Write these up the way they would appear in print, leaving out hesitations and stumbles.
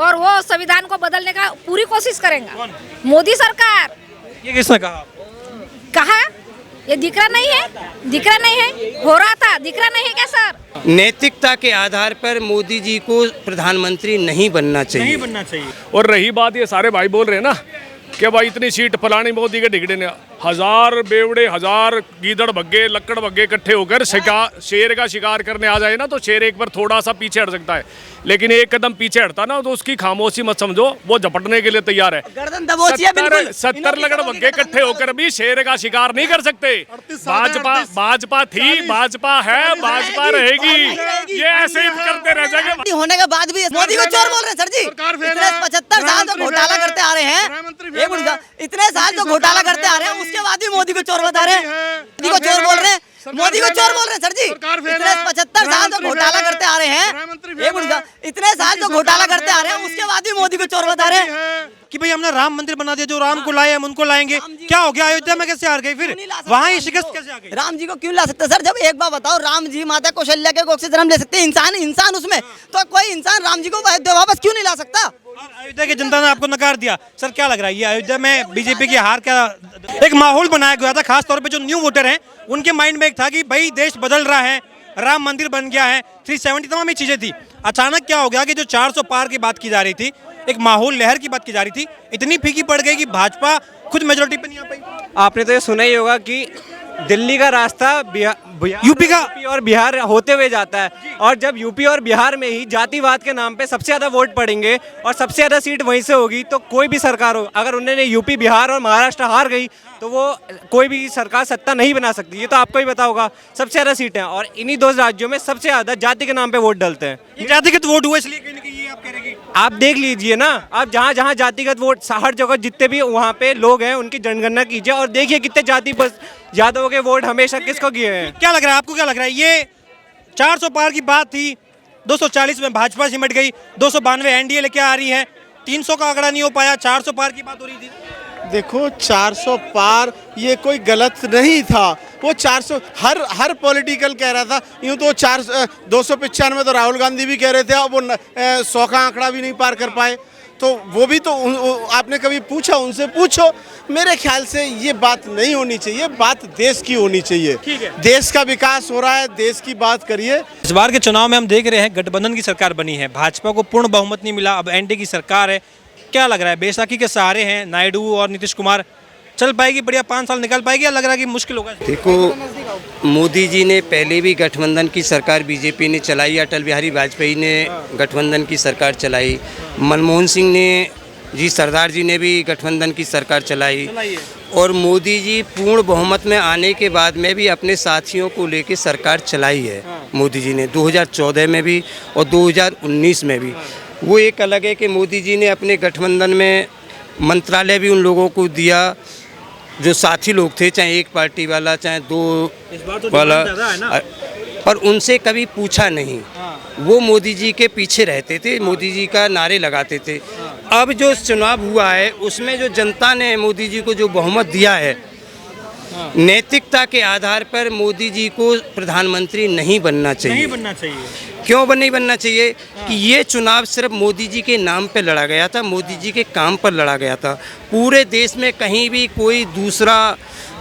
और वो संविधान को बदलने का पूरी कोशिश करेंगे। मोदी सरकार। ये किसने कहा? कहा ये दिख रहा नहीं है, दिख रहा नहीं है, हो रहा था, दिख रहा नहीं है क्या सर? नैतिकता के आधार पर मोदी जी को प्रधानमंत्री नहीं बनना चाहिए। नहीं बनना चाहिए। और रही बात, ये सारे भाई बोल रहे हैं ना कि भाई इतनी सीट फलानी मोदी के डिगड़े ने, हजार बेवड़े, हजार गीदड़ भग्गे, लक्कड़ भग्गे इकट्ठे होकर शेर का शिकार करने आ जाए ना, तो शेर एक बार थोड़ा सा पीछे हट सकता है, लेकिन एक कदम पीछे हटता ना तो उसकी खामोशी मत समझो, वो झपटने के लिए तैयार है। 70 लकड़ भग्गे इकट्ठे होकर भी शेर का शिकार नहीं कर सकते। भाजपा थी, भाजपा है, भाजपा रहेगी, ये ऐसे ही करते रह जाएंगे। होने के बाद भी मोदी को चोर बोल रहे हैं सर जी। इतने 75 साल जो घोटाला करते आ रहे हैं, इतने साल जो घोटाला करते आ रहे हैं, उसके बाद भी मोदी को चोर बता रहे हैं, मोदी को चोर बोल रहे हैं, मोदी को चोर बोल रहे हैं सर जी। इतने 75 साल जो घोटाला करते आ रहे हैं, इतने साल जो घोटाला करते आ रहे हैं, उसके बाद भी मोदी को चोर बता रहे हैं कि भाई हमने राम मंदिर बना दिया, जो राम को लाए हम उनको लाएंगे। क्या हो गया? अयोध्या में कैसे हार गई? फिर वहाँ ही शिकस्त कैसे आ गई? राम जी को क्यों ला सकते सर? जब एक बार बताओ, राम जी माता कौशल्या के कोख से जन्म ले सकते हैं, इंसान उसमें, तो कोई इंसान राम जी को अयोध्या वापस क्यों नहीं ला सकता? अयोध्या की जनता ने आपको नकार दिया सर, क्या लग रहा है ये अयोध्या में बीजेपी की हार क्या? एक माहौल बनाया गया था, खास तौर पे जो न्यू वोटर हैं उनके माइंड में एक था कि भाई देश बदल रहा है, राम मंदिर बन गया है, 370 तमाम ये चीजें थी। अचानक क्या हो गया कि जो 400 पार की बात की जा रही थी, एक माहौल लहर की बात की जा रही थी, इतनी फीकी पड़ गई कि भाजपा खुद मेजोरिटी पे नहीं आ पाई। आपने तो ये सुना ही होगा कि दिल्ली का रास्ता यूपी और बिहार होते हुए जाता है, और जब यूपी और बिहार में ही जातिवाद के नाम पे सबसे ज़्यादा वोट पड़ेंगे और सबसे ज़्यादा सीट वहीं से होगी, तो कोई भी सरकार हो, अगर उन्होंने यूपी, बिहार और महाराष्ट्र हार गई तो वो कोई भी सरकार सत्ता नहीं बना सकती। ये तो आपको ही पता होगा। सबसे ज़्यादा सीटें और इन्हीं 2 राज्यों में सबसे ज़्यादा जाति के नाम पे वोट डलते हैं। ये जातिगत वोट हुआ, इसलिए कहीं ना कहीं ये आप कह रहे हैं। आप देख लीजिए ना, आप जहाँ जहाँ जातिगत वोट, हर जगह जितने भी वहाँ पे लोग हैं उनकी जनगणना कीजिए और देखिए कितने जाति पर यादवों के वोट हमेशा किसको किए हैं। क्या लग रहा है आपको? क्या लग रहा है? ये 400 पार की बात थी, 240 में भाजपा सिमट गई, 292 एनडीए लेके आ रही है, 300 का आंकड़ा नहीं हो पाया, 400 पार की बात हो रही थी। देखो 400 पार ये कोई गलत नहीं था, वो 400 हर पॉलिटिकल कह रहा था। यूँ तो 295 में तो राहुल गांधी भी कह रहे थे, अब वो 100 का आंकड़ा भी नहीं पार कर पाए, तो वो भी तो आपने कभी पूछा? उनसे पूछो। मेरे ख्याल से ये बात नहीं होनी चाहिए, बात देश की होनी चाहिए। देश का विकास हो रहा है, देश की बात करिए। इस बार के चुनाव में हम देख रहे हैं गठबंधन की सरकार बनी है, भाजपा को पूर्ण बहुमत नहीं मिला, अब एनडीए की सरकार है। क्या लग रहा है, बैसाखी के सहारे हैं नायडू और नीतीश कुमार, चल पाएगी, बढ़िया 5 साल निकाल पाएगी, या लग रहा है कि मुश्किल होगा? देखो, मोदी जी ने पहले भी गठबंधन की सरकार बीजेपी ने चलाई, अटल बिहारी वाजपेयी ने गठबंधन की सरकार चलाई, मनमोहन सिंह ने जी, सरदार जी ने भी गठबंधन की सरकार चलाई, और मोदी जी पूर्ण बहुमत में आने के बाद में भी अपने साथियों को लेकर सरकार चलाई है। मोदी जी ने 2014 में भी और 2019 में भी। वो एक अलग है कि मोदी जी ने अपने गठबंधन में मंत्रालय भी उन लोगों को दिया जो साथी लोग थे, चाहे एक पार्टी वाला चाहे 2 वाला, पर उनसे कभी पूछा नहीं। वो मोदी जी के पीछे रहते थे, मोदी जी का नारे लगाते थे। अब जो चुनाव हुआ है उसमें जो जनता ने मोदी जी को जो बहुमत दिया है, नैतिकता के आधार पर मोदी जी को प्रधानमंत्री नहीं बनना चाहिए। नहीं बनना चाहिए। क्यों नहीं बनना चाहिए? कि ये चुनाव सिर्फ मोदी जी के नाम पे लड़ा गया था, मोदी जी के काम पर लड़ा गया था। पूरे देश में कहीं भी कोई दूसरा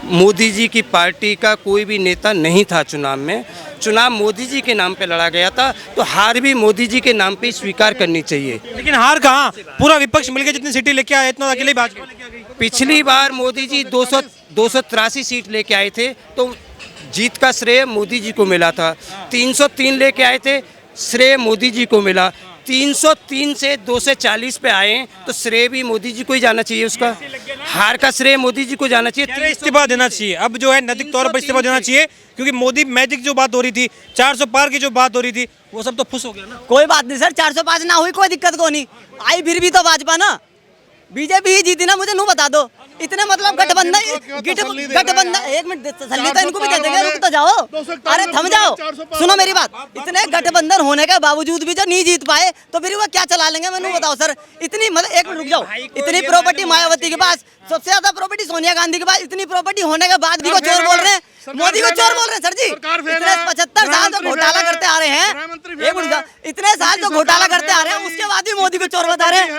मोदी जी की पार्टी का कोई भी नेता नहीं था चुनाव में। चुनाव मोदी जी के नाम पे लड़ा गया था, तो हार भी मोदी जी के नाम पे स्वीकार करनी चाहिए। लेकिन हार कहाँ, पूरा विपक्ष मिलकर जितनी सीटें लेके आए इतना अकेले भाजपा लेके आ गई। पिछली बार मोदी जी 283 सीट लेके आए थे, तो जीत का श्रेय मोदी जी को मिला था। 303 लेके आए थे, श्रेय मोदी जी को मिला। 303 से 240 पे आए तो श्रेय भी मोदी जी को ही जाना चाहिए, उसका हार का श्रेय मोदी जी को जाना चाहिए। इस्तीफा देना चाहिए, अब जो है नैतिक तौर पर इस्तीफा देना चाहिए, क्योंकि मोदी मैजिक जो बात हो रही थी, 400 पार की जो बात हो रही थी, वो सब तो फुस हो गया ना। कोई बात नहीं सर, 405 ना हुई कोई दिक्कत को नहीं आई, फिर भी तो भाजपा ना, बीजेपी ही जीती ना, मुझे नू बता दो। इतने मतलब गठबंधन, एक मिनट तसल्ली तो इनको भी दे देंगे, रुक तो जाओ, अरे थम जाओ, सुनो मेरी बात। इतने गठबंधन होने के बावजूद भी जो नहीं जीत पाए, तो फिर वो क्या चला लेंगे? मैंने बताओ सर, इतनी मतलब, एक मिनट रुक जाओ, इतनी प्रॉपर्टी मायावती के पास, सबसे ज्यादा प्रॉपर्टी सोनिया गांधी के पास, इतनी प्रॉपर्टी होने के बाद भी वो चोर बोल रहे हैं, मोदी को चोर बोल रहे हैं सर जी। इतने 75 साल जो घोटाला करते आ रहे हैं, एक मिनट, इतने साल जो घोटाला करते आ रहे हैं, उसके बाद भी मोदी को चोर बता रहे हैं।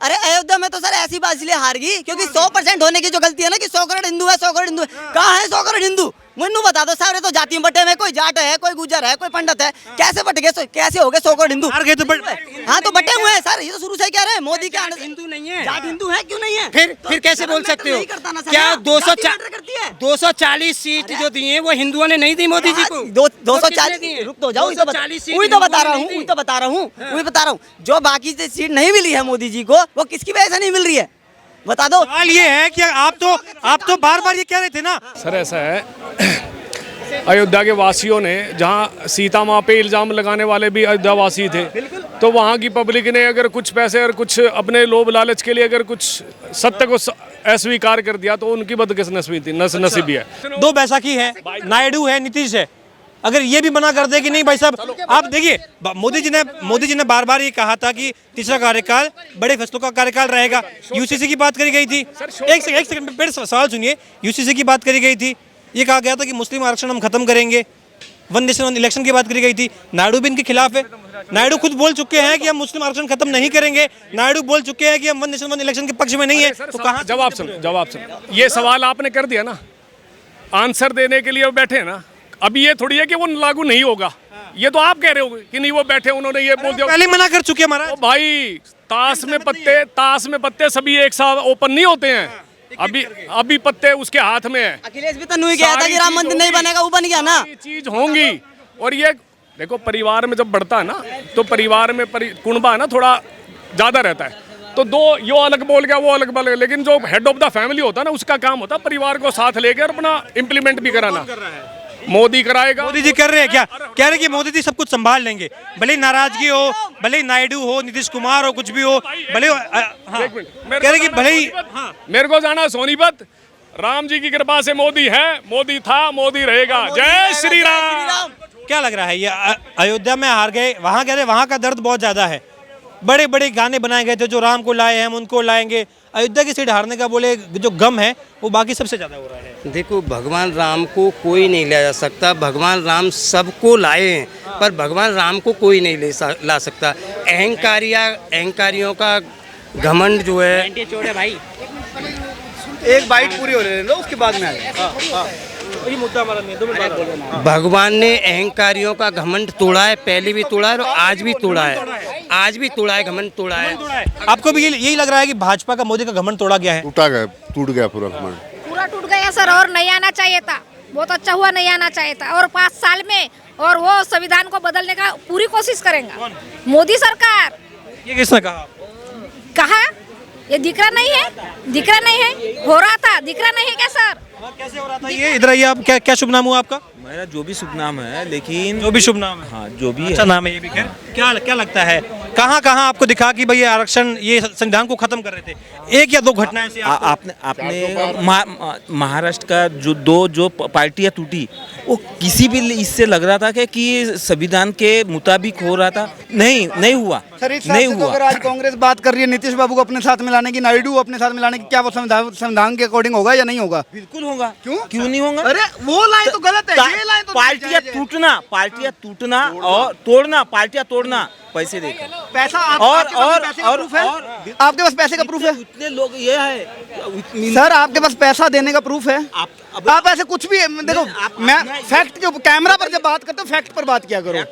अरे अयोध्या में तो सर ऐसी बात इसलिए हार गई क्योंकि 100% होने की जो गलती है ना कि 100 करोड़ हिंदू है, 100 करोड़ हिंदू है। कहाँ है 100 करोड़ हिंदू? मुन्नू बता दो। सारे तो जाति में बटे हुए, कोई जाट है, कोई गुजर है, कोई पंडित है, कैसे बट गए, कैसे हो गए 100 करोड़ हिंदू? हार गए तो हाँ तो बटे हुए हैं सर, ये तो शुरू से कह रहे हैं। मोदी के हिंदू नहीं है, जाट हिंदू है, क्यों नहीं है? फिर कैसे बोल सकते हो? क्या 240 सीट जो दी है वो हिंदुओं ने नहीं दी मोदी जी को? 240 रुक तो जाओ, वही तो बता रहा हूँ, जो बाकी से सीट नहीं मिली है मोदी जी को, वो किसकी वजह से नहीं मिल रही है बता दो। सवाल ये है कि आप तो बार बार ये कह रहे थे ना। सर ऐसा है, अयोध्या के वासियों ने, जहां सीता माँ पे इल्ज़ाम लगाने वाले भी अयोध्या वासी थे, तो वहां की पब्लिक ने अगर कुछ पैसे और कुछ अपने लोभ लालच के लिए अगर कुछ सत्य को अस्वीकार कर दिया तो उनकी बदकिस्मती थी, नसीबी है। दो बैसाखी है, नायडू है, नीतीश है। अगर ये भी मना कर दे कि नहीं भाई साहब, आप देखिए मोदी जी ने बार बार ये कहा था कि तीसरा कार्यकाल बड़े फैसलों का कार्यकाल रहेगा। यूसीसी की बात करी गई थी, एक सेकंड फिर सवाल सुनिए। यूसीसी की बात करी गई थी, ये कहा गया था कि मुस्लिम आरक्षण हम खत्म करेंगे। वन नेशन वन इलेक्शन की बात करी गई थी। नायडू भी इनके खिलाफ है। नायडू खुद बोल चुके हैं कि हम मुस्लिम आरक्षण खत्म नहीं करेंगे। नायडू बोल चुके हैं कि हम वन नेशन वन इलेक्शन के पक्ष में नहीं है। तो कहाँ जवाब सुनो, ये सवाल आपने कर दिया ना, आंसर देने के लिए वो बैठे हैं ना। अभी ये थोड़ी है कि वो लागू नहीं होगा, ये तो आप कह रहे हो कि नहीं, वो बैठे उन्होंने ये बोल दिया, पहले मना कर चुके हैं महाराज। भाई ताश में पत्ते सभी एक साथ ओपन नहीं होते हैं। अभी पत्ते उसके हाथ में है। अखिलेश भी तो नहीं कहा था कि राम मंदिर नहीं बनेगा, वो बन गया ना। चीज होंगी। और ये देखो, परिवार में जब बढ़ता है ना, तो परिवार में कुनबा है ना थोड़ा ज्यादा रहता है, तो दो यो अलग बोल गया, वो अलग बोल गया, लेकिन जो हेड ऑफ द फैमिली होता है ना, उसका काम होता है परिवार को साथ लेकर अपना इम्प्लीमेंट भी कराना। मोदी कराएगा। मोदी जी कर रहे हैं क्या? कह रहे हैं कि मोदी जी सब कुछ संभाल लेंगे, भले ही नाराजगी हो, भले ही नायडू हो, नीतीश कुमार हो, कुछ भी हो, भले कह रहे कि भले ही मेरे को जाना सोनीपत, राम जी की कृपा से मोदी है, मोदी था, मोदी रहेगा। जय श्री राम। क्या लग रहा है ये अयोध्या में हार गए, वहाँ कह रहे वहाँ का दर्द बहुत ज्यादा है। बड़े बड़े गाने बनाए गए थे, जो राम को लाए हम उनको लाएंगे। अयोध्या की सीट हारने का बोले जो गम है वो बाकी सबसे ज्यादा हो रहा है। देखो, भगवान राम को कोई नहीं ले जा सकता। भगवान राम सबको लाए हैं, पर भगवान राम को कोई नहीं ला सकता। अहंकारियों का घमंड जो है। एक बाइट पूरी हो ले लो, उसके बाद में आए। भगवान ने अहंकारियों का घमंड तोड़ा है, पहले भी तोड़ा है और आज भी तोड़ा है। आज भी तोड़ा है, घमंड तोड़ा है। आपको भी यही लग रहा है कि भाजपा का मोदी का घमंड तोड़ा गया है? टूट गया पूरा घमंड, पूरा टूट गया सर। और नहीं आना चाहिए था, बहुत अच्छा हुआ नहीं आना चाहिए था। और 5 साल में और वो संविधान को बदलने का पूरी कोशिश करेंगे मोदी सरकार। ये किसने कहा? ये दिख रहा नहीं है, हो रहा था, दिख रहा नहीं है क्या सर? कैसे हो रहा था ये? इधर आइए आप। क्या शुभ नाम हुआ आपका? मेरा जो भी शुभ नाम है, लेकिन जो भी शुभ नाम है, हाँ जो भी अच्छा नाम है ये भी। खैर क्या लगता है, कहाँ आपको दिखा कि भाई आरक्षण ये संविधान को खत्म कर रहे थे? एक या दो घटनाएं से आपने महाराष्ट्र का जो पार्टियां टूटी, वो किसी भी इससे लग रहा था कि संविधान के मुताबिक हो रहा था। नहीं हुआ। सर इस नहीं हुआ। अगर आज कांग्रेस बात कर रही है नीतीश बाबू को अपने साथ मिलाने की, नायडू अपने साथ मिलाने की, क्या वो संविधान के अकॉर्डिंग होगा या नहीं होगा? बिल्कुल होगा। क्यों नहीं होगा? अरे वो लाइन तो गलत है, ये लाइन तो पार्टियां टूटना और तोड़ना, पार्टियां तोड़ना पैसे देकर। पैसा और आपके पास पैसे का प्रूफ है? इतने लोग ये है सर, आपके पास पैसा देने का प्रूफ है? आप ऐसे कुछ भी देखो, मैं फैक्ट के कैमरा पर जब बात करते हो फैक्ट पर बात किया करो।